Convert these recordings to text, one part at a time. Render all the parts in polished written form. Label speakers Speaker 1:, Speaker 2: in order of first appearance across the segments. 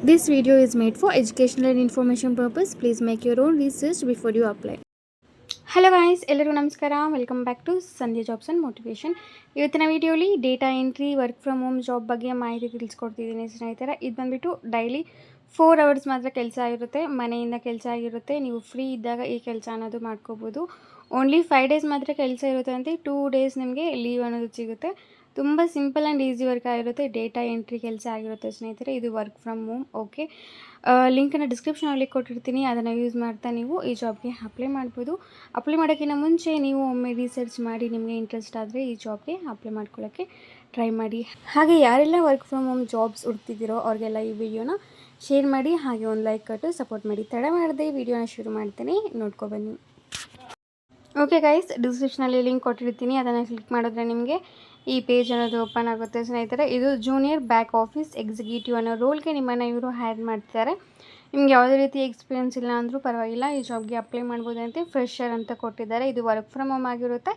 Speaker 1: This video is made for educational and information purpose. Please make your own research before you apply. Hello guys, ಎಲ್ಲರಿಗೂ ನಮಸ್ಕಾರ. Welcome back to Sandhya jobs and motivation. ಇವತ್ತಿನ ವೀಡಿಯೋಲಿ data entry work from home job ಬಗ್ಗೆ ಮಾಹಿತಿ ತಿಳಿಸ್ಕೊಡ್ತಿದ್ದೀನಿ ಸ್ನೇಹಿತರೆ. ಇದು ಬಂದುಬಿಟ್ಟು daily 4 hours ಮಾತ್ರ ಕೆಲಸ ಆಗಿರುತ್ತೆ, ಮನೆಯಿಂದ ಕೆಲಸ ಆಗಿರುತ್ತೆ. ನೀವು ಫ್ರೀ ಇದ್ದಾಗ ಈ ಕೆಲಸ ಅನ್ನೋದು ಮಾಡ್ಕೋಬೋದು. ಓನ್ಲಿ 5 ಡೇಸ್ ಮಾತ್ರ ಕೆಲಸ ಇರುತ್ತೆ ಅಂತೆ, 2 ಡೇಸ್ ನಿಮಗೆ ಲೀವ್ ಅನ್ನೋದು ಸಿಗುತ್ತೆ. ತುಂಬ ಸಿಂಪಲ್ ಆ್ಯಂಡ್ ಈಸಿ ವರ್ಕ್ ಆಗಿರುತ್ತೆ, ಡೇಟಾ ಎಂಟ್ರಿ ಕೆಲಸ ಆಗಿರುತ್ತೆ ಸ್ನೇಹಿತರೆ. ಇದು ವರ್ಕ್ ಫ್ರಮ್ ಹೋಮ್. ಓಕೆ, ಲಿಂಕನ್ನು ಡಿಸ್ಕ್ರಿಪ್ಷನಲ್ಲಿ ಕೊಟ್ಟಿರ್ತೀನಿ, ಅದನ್ನು ಯೂಸ್ ಮಾಡ್ತಾ ನೀವು ಈ ಜಾಬ್ಗೆ ಅಪ್ಲೈ ಮಾಡ್ಬೋದು. ಅಪ್ಲೈ ಮಾಡೋಕ್ಕಿಂತ ಮುಂಚೆ ನೀವು ಒಮ್ಮೆ ರಿಸರ್ಚ್ ಮಾಡಿ ನಿಮಗೆ ಇಂಟ್ರೆಸ್ಟ್ ಆದರೆ ಈ ಜಾಬ್ಗೆ ಅಪ್ಲೈ ಮಾಡ್ಕೊಳ್ಳೋಕ್ಕೆ ಟ್ರೈ ಮಾಡಿ. ಹಾಗೆ ಯಾರೆಲ್ಲ ವರ್ಕ್ ಫ್ರಮ್ ಹೋಮ್ ಜಾಬ್ಸ್ ಹುಡ್ತಿದ್ದೀರೋ ಅವ್ರಿಗೆಲ್ಲ ಈ ವಿಡಿಯೋನ ಶೇರ್ ಮಾಡಿ, ಹಾಗೆ ಒಂದು ಲೈಕ್ ಕೊಟ್ಟು ಸಪೋರ್ಟ್ ಮಾಡಿ. ತಡ ಮಾಡದೆ ವಿಡಿಯೋನ ಶುರು ಮಾಡ್ತೀನಿ, ನೋಡ್ಕೊಬನ್ನಿ. ಓಕೆ ಗೈಸ್, ಡಿಸ್ಕ್ರಿಪ್ಷನಲ್ಲಿ ಲಿಂಕ್ ಕೊಟ್ಟಿರ್ತೀನಿ, ಅದನ್ನು ಕ್ಲಿಕ್ ಮಾಡಿದ್ರೆ ನಿಮಗೆ ಈ ಪೇಜ್ ಅನ್ನೋದು ಓಪನ್ ಆಗುತ್ತೆ ಸ್ನೇಹಿತರೆ. ಇದು ಜೂನಿಯರ್ ಬ್ಯಾಕ್ ಆಫೀಸ್ ಎಕ್ಸಿಕ್ಯೂಟಿವ್ ಅನ್ನೋ ರೋಲ್ಗೆ ನಿಮ್ಮನ್ನು ಇವರು ಹ್ಯಾಡ್ ಮಾಡ್ತಿದ್ದಾರೆ. ನಿಮ್ಗೆ ಯಾವುದೇ ರೀತಿ ಎಕ್ಸ್ಪೀರಿಯನ್ಸ್ ಇಲ್ಲ ಅಂದರೂ ಪರವಾಗಿಲ್ಲ, ಈ ಜಾಬ್ಗೆ ಅಪ್ಲೈ ಮಾಡ್ಬೋದಂತೆ. ಫ್ರೆಶರ್ ಅಂತ ಕೊಟ್ಟಿದ್ದಾರೆ. ಇದು ವರ್ಕ್ ಫ್ರಮ್ ಹೋಮ್ ಆಗಿರುತ್ತೆ,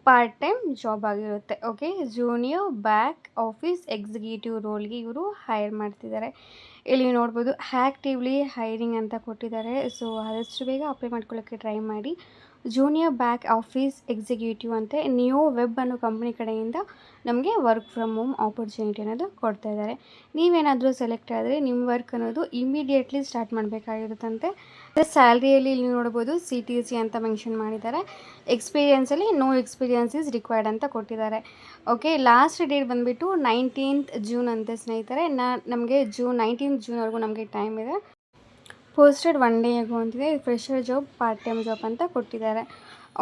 Speaker 1: ಪಾರ್ಟ್ ಟೈಮ್ ಜಾಬ್ ಆಗಿರುತ್ತೆ. Okay, junior back office executive ರೋಲ್ಗೆ ಇವರು ಹೈರ್ ಮಾಡ್ತಿದ್ದಾರೆ. ಇಲ್ಲಿ ನೋಡ್ಬೋದು ಆ್ಯಕ್ಟಿವ್ಲಿ ಹೈರಿಂಗ್ ಅಂತ ಕೊಟ್ಟಿದ್ದಾರೆ. ಸೊ ಆದಷ್ಟು ಬೇಗ ಅಪ್ಲೈ ಮಾಡ್ಕೊಳ್ಳೋಕ್ಕೆ ಟ್ರೈ ಮಾಡಿ. ಜೂನಿಯರ್ ಬ್ಯಾಕ್ ಆಫೀಸ್ ಎಕ್ಸಿಕ್ಯೂಟಿವ್ ಅಂತ ನಿಯೋ ವೆಬ್ ಅನ್ನೋ ಕಂಪ್ನಿ ಕಡೆಯಿಂದ ನಮಗೆ ವರ್ಕ್ ಫ್ರಮ್ ಹೋಮ್ ಆಪರ್ಚುನಿಟಿ ಅನ್ನೋದು ಕೊಡ್ತಾ ಇದ್ದಾರೆ. ನೀವೇನಾದರೂ ಸೆಲೆಕ್ಟ್ ಆದರೆ ನಿಮ್ಮ ವರ್ಕ್ ಅನ್ನೋದು ಇಮಿಡಿಯೇಟ್ಲಿ ಸ್ಟಾರ್ಟ್ ಮಾಡಬೇಕಾಗಿರುತ್ತಂತೆ. ಸ್ಯಾಲ್ರಿಯಲ್ಲಿ ಇಲ್ಲಿ ನೋಡ್ಬೋದು CTC ಅಂತ ಮೆನ್ಷನ್ ಮಾಡಿದ್ದಾರೆ. ಎಕ್ಸ್ಪೀರಿಯನ್ಸಲ್ಲಿ ನೋ ಎಕ್ಸ್ಪೀರಿಯನ್ಸ್ ಈಸ್ ರಿಕ್ವೈರ್ಡ್ ಅಂತ ಕೊಟ್ಟಿದ್ದಾರೆ. ಓಕೆ, ಲಾಸ್ಟ್ ಡೇಟ್ ಬಂದುಬಿಟ್ಟು 19th ಜೂನ್ ಅಂತೆ ಸ್ನೇಹಿತರೆ. ನಮಗೆ 19th ಜೂನ್ವರೆಗೂ ನಮಗೆ ಟೈಮ್ ಇದೆ. ಪೋಸ್ಟೆಡ್ 1 ಡೇ ಆಗೋ ಅಂತಿದೆ. Fresher job, part time job ಅಂತ ಕೊಟ್ಟಿದ್ದಾರೆ.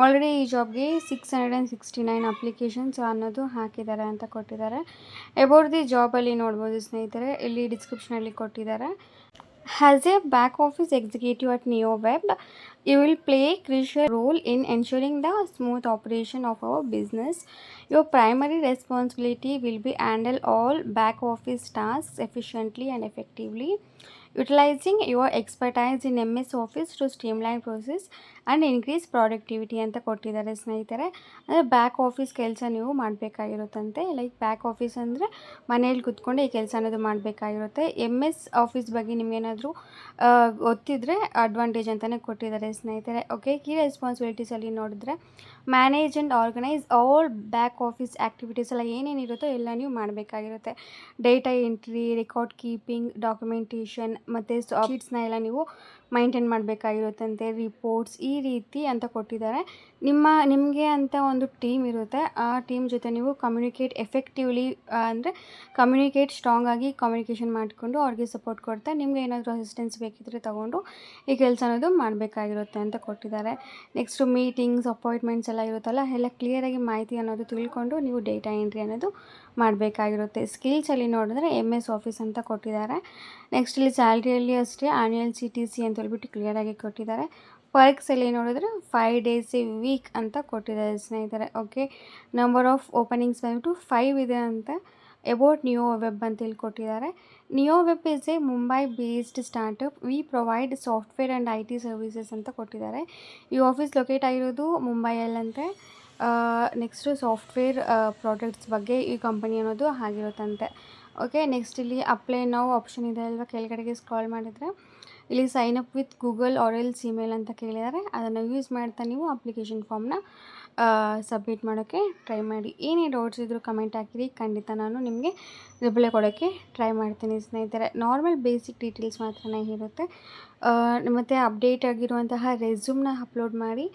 Speaker 1: ಆಲ್ರೆಡಿ ಈ ಜಾಬ್ಗೆ 669 ಅಪ್ಲಿಕೇಶನ್ಸ್ ಅನ್ನೋದು ಹಾಕಿದ್ದಾರೆ ಅಂತ ಕೊಟ್ಟಿದ್ದಾರೆ. ಅಬೌಟ್ ದಿ ಜಾಬಲ್ಲಿ ನೋಡ್ಬೋದು ಸ್ನೇಹಿತರೆ, ಇಲ್ಲಿ ಡಿಸ್ಕ್ರಿಪ್ಷನಲ್ಲಿ ಕೊಟ್ಟಿದ್ದಾರೆ. As a back office executive at NeoWeb, you will play a crucial role in ensuring the smooth operation of our business. Your primary responsibility will be handle all back office tasks efficiently and effectively, utilizing your expertise in MS Office to streamline process and increase productivity ಅಂತ ಕೊಟ್ಟಿದ್ದಾರೆ ಸ್ನೇಹಿತರೆ. ಅಂದರೆ back office ಕೆಲಸ ನೀವು ಮಾಡಬೇಕಾಗಿರುತ್ತಂತೆ. Like back office ಅಂದರೆ ಮನೇಲಿ ಕೂತ್ಕೊಂಡು ಈ ಕೆಲಸ ಅನ್ನೋದು ಮಾಡಬೇಕಾಗಿರುತ್ತೆ. MS ಆಫೀಸ್ ಬಗ್ಗೆ ನಿಮಗೇನಾದರೂ ಗೊತ್ತಿದ್ದರೆ ಅಡ್ವಾಂಟೇಜ್ ಅಂತಲೇ ಕೊಟ್ಟಿದ್ದಾರೆ ಸ್ನೇಹಿತರೆ. ಓಕೆ, ಕೀ ರೆಸ್ಪಾನ್ಸಿಬಿಲಿಟೀಸಲ್ಲಿ ನೋಡಿದ್ರೆ manage and organise all back office activities ಎಲ್ಲ ಏನೇನಿರುತ್ತೋ ಎಲ್ಲ ನೀವು ಮಾಡಬೇಕಾಗಿರುತ್ತೆ. Data entry, record keeping, documentation ಮತ್ತು ಶೀಟ್ಸ್ನ ಎಲ್ಲ ನೀವು ಮೈಂಟೈನ್ ಮಾಡಬೇಕಾಗಿರುತ್ತಂತೆ. ರಿಪೋರ್ಟ್ಸ್ ಈ ರೀತಿ ಅಂತ ಕೊಟ್ಟಿದ್ದಾರೆ. ನಿಮಗೆ ಅಂತ ಒಂದು ಟೀಮ್ ಇರುತ್ತೆ, ಆ ಟೀಮ್ ಜೊತೆ ನೀವು ಕಮ್ಯುನಿಕೇಟ್ ಎಫೆಕ್ಟಿವ್ಲಿ ಅಂದರೆ ಕಮ್ಯುನಿಕೇಟ್ ಸ್ಟ್ರಾಂಗ್ ಆಗಿ ಕಮ್ಯುನಿಕೇಷನ್ ಮಾಡಿಕೊಂಡು ಅವ್ರಿಗೆ ಸಪೋರ್ಟ್ ಕೊಡ್ತಾ ನಿಮಗೆ ಏನಾದರೂ ಅಸಿಸ್ಟೆನ್ಸ್ ಬೇಕಿದ್ದರೆ ತೊಗೊಂಡು ಈ ಕೆಲಸ ಅನ್ನೋದು ಮಾಡಬೇಕಾಗಿರುತ್ತೆ ಅಂತ ಕೊಟ್ಟಿದ್ದಾರೆ. ನೆಕ್ಸ್ಟು ಮೀಟಿಂಗ್ಸ್, ಅಪಾಯಿಂಟ್ಮೆಂಟ್ಸ್ ಎಲ್ಲ ಇರುತ್ತಲ್ಲ, ಎಲ್ಲ ಕ್ಲಿಯರಾಗಿ ಮಾಹಿತಿ ಅನ್ನೋದು ತಿಳ್ಕೊಂಡು ನೀವು ಡೇಟಾ ಎಂಟ್ರಿ ಅನ್ನೋದು ಮಾಡಬೇಕಾಗಿರುತ್ತೆ. ಸ್ಕಿಲ್ಸಲ್ಲಿ ನೋಡಿದ್ರೆ MS ಆಫೀಸ್ ಅಂತ ಕೊಟ್ಟಿದ್ದಾರೆ. ನೆಕ್ಸ್ಟ್ ಇಲ್ಲಿ ಸ್ಯಾಲ್ರಿಯಲ್ಲಿ ಅಷ್ಟೇ ಆ್ಯನ್ಯುಯಲ್ CTC ಅಂತ ಹೇಳ್ಬಿಟ್ಟು ಕ್ಲಿಯರಾಗಿ ಕೊಟ್ಟಿದ್ದಾರೆ. ವರ್ಕ್ಸಲ್ಲಿ ನೋಡಿದ್ರೆ 5 ಡೇಸ್ ಎ ವೀಕ್ ಅಂತ ಕೊಟ್ಟಿದ್ದಾರೆ ಸ್ನೇಹಿತರೆ. ಓಕೆ, ನಂಬರ್ ಆಫ್ ಓಪನಿಂಗ್ಸ್ ಬಂದ್ಬಿಟ್ಟು 5 ಇದೆ ಅಂತ. ಅಬೌಟ್ ನಿಯೋ ವೆಬ್ ಅಂತೇಳಿ ಕೊಟ್ಟಿದ್ದಾರೆ. Neo web is A Mumbai based startup. We provide software and IT services ಅಂತ ಕೊಟ್ಟಿದ್ದಾರೆ. ಈ ಆಫೀಸ್ ಲೊಕೇಟ್ ಆಗಿರೋದು ಮುಂಬೈಯಲ್ಲಂತೆ. ನೆಕ್ಸ್ಟು ಸಾಫ್ಟ್ವೇರ್ ಪ್ರಾಡಕ್ಟ್ಸ್ ಬಗ್ಗೆ ಈ ಕಂಪನಿ ಅನ್ನೋದು ಆಗಿರುತ್ತಂತೆ. ಓಕೆ, ನೆಕ್ಸ್ಟ್ ಇಲ್ಲಿ ಅಪ್ಲೈ ನಾವು ಆಪ್ಷನ್ ಇದೆ ಅಲ್ವಾ, ಕೆಳಗಡೆಗೆ ಸ್ಕ್ರಾಲ್ ಮಾಡಿದರೆ ಇಲ್ಲಿ sign up with Google or else email ಅಂತ ಕೇಳಿದ್ದಾರೆ. ಅದನ್ನು ಯೂಸ್ ಮಾಡ್ತಾ ನೀವು ಅಪ್ಲಿಕೇಶನ್ ಫಾರ್ಮ್ನ ಸಬ್ಮಿಟ್ ಮಾಡೋಕ್ಕೆ ಟ್ರೈ ಮಾಡಿ. ಏನೇ ಡೌಟ್ಸ್ ಇದ್ದರೂ ಕಮೆಂಟ್ ಹಾಕಿರಿ, ಖಂಡಿತ ನಾನು ನಿಮಗೆ ರಿಪ್ಲೈ ಕೊಡೋಕ್ಕೆ ಟ್ರೈ ಮಾಡ್ತೀನಿ ಸ್ನೇಹಿತರೆ. ನಾರ್ಮಲ್ ಬೇಸಿಕ್ ಡೀಟೇಲ್ಸ್ ಮಾತ್ರನೇ ಇರುತ್ತೆ. ಮತ್ತು ಅಪ್ಡೇಟ್ ಆಗಿರುವಂತಹ ರೆಸ್ಯೂಮ್ನ ಅಪ್ಲೋಡ್ ಮಾಡಿ.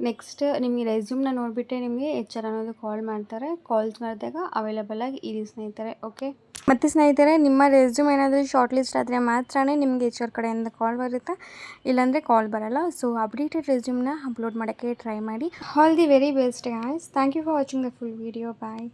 Speaker 1: ನೆಕ್ಸ್ಟ್ ನಿಮಗೆ ರೆಸ್ಯೂಮ್ನ ನೋಡಿಬಿಟ್ಟೆ ನಿಮಗೆ HR ಅನ್ನೋದು ಕಾಲ್ ಮಾಡ್ತಾರೆ. ಕಾಲ್ಸ್ ಮಾಡಿದಾಗ ಅವೈಲೇಬಲ್ ಆಗಿ ಇರಿ ಸ್ನೇಹಿತರೆ. ಓಕೆ, ಮತ್ತು ಸ್ನೇಹಿತರೆ, ನಿಮ್ಮ ರೆಸ್ಯೂಮ್ ಏನಾದರೂ ಶಾರ್ಟ್ ಲಿಸ್ಟ್ ಆದರೆ ಮಾತ್ರ ನಿಮಗೆ HR ಕಡೆಯಿಂದ ಕಾಲ್ ಬರುತ್ತೆ, ಇಲ್ಲಾಂದರೆ ಕಾಲ್ ಬರೋಲ್ಲ. ಸೊ ಅಪ್ಡೇಟೆಡ್ ರೆಸ್ಯೂಮ್ನ ಅಪ್ಲೋಡ್ ಮಾಡೋಕ್ಕೆ ಟ್ರೈ ಮಾಡಿ. All the very best guys. Thank you for watching the full video. Bye.